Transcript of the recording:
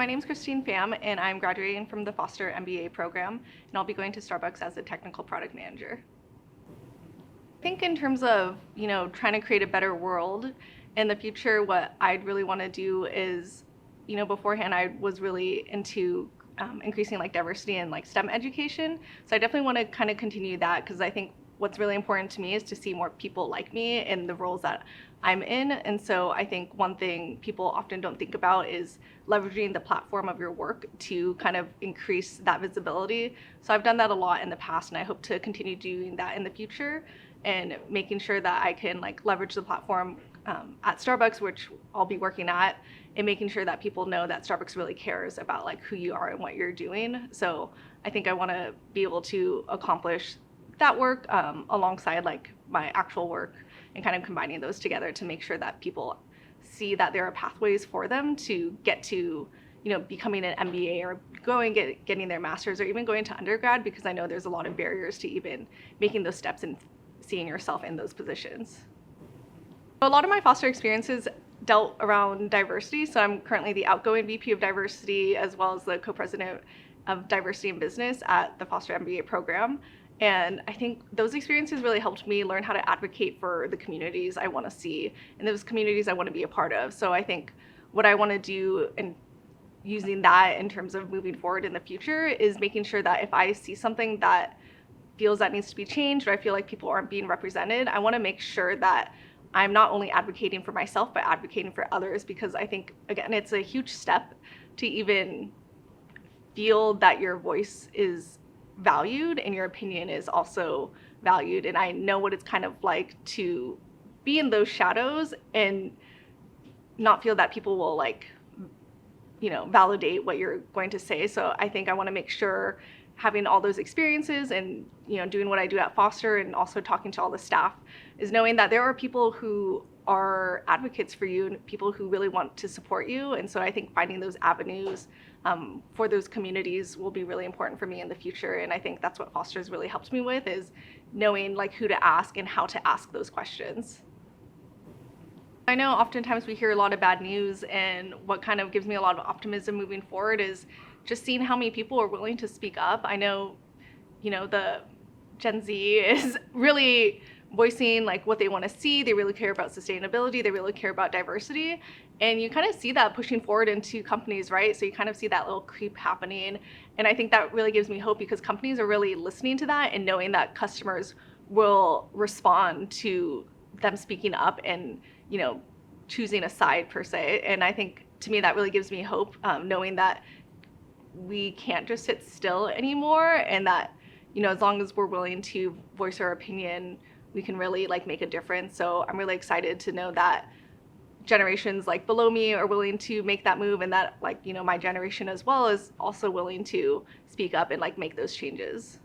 My name is Pham, and I'm graduating from the Foster MBA program, and I'll be going to Starbucks as a technical product manager. I think in terms of, trying to create a better world in the future, what I'd really want to do is, beforehand I was really into increasing diversity in STEM education. So I definitely want to kind of continue that, because I think what's really important to me is to see more people like me in the roles that I'm in. And so I think one thing people often don't think about is leveraging the platform of your work to kind of increase that visibility. So I've done that a lot in the past, and I hope to continue doing that in the future, and making sure that I can leverage the platform at Starbucks, which I'll be working at, and making sure that people know that Starbucks really cares about who you are and what you're doing. So I think I want to be able to accomplish that work alongside my actual work, and kind of combining those together to make sure that people see that there are pathways for them to get to becoming an MBA or getting their master's, or even going to undergrad, because I know there's a lot of barriers to even making those steps and seeing yourself in those positions. A lot of my Foster experiences dealt around diversity. So I'm currently the outgoing VP of diversity, as well as the co-president of diversity in business at the Foster MBA program. And I think those experiences really helped me learn how to advocate for the communities I want to see and those communities I want to be a part of. So I think what I want to do in using that in terms of moving forward in the future is making sure that if I see something that feels that needs to be changed, or I feel like people aren't being represented, I want to make sure that I'm not only advocating for myself, but advocating for others, because I think, again, it's a huge step to even feel that your voice is valued and your opinion is also valued. And I know what it's kind of like to be in those shadows and not feel that people will validate what you're going to say. So I think I want to make sure, having all those experiences and doing what I do at Foster, and also talking to all the staff, is knowing that there are people who are advocates for you and people who really want to support you. And so I think finding those avenues for those communities will be really important for me in the future. And I think that's what Foster has really helped me with, is knowing who to ask and how to ask those questions. I know oftentimes we hear a lot of bad news, and what kind of gives me a lot of optimism moving forward is just seeing how many people are willing to speak up. I know, the Gen Z is really voicing what they want to see. They really care about sustainability. They really care about diversity. And you kind of see that pushing forward into companies, right? So you kind of see that little creep happening. And I think that really gives me hope, because companies are really listening to that and knowing that customers will respond to them speaking up and, choosing a side per se. And I think, to me, that really gives me hope, knowing that we can't just sit still anymore, and that, as long as we're willing to voice our opinion, we can really make a difference. So I'm really excited to know that generations below me are willing to make that move, and that my generation as well is also willing to speak up and make those changes.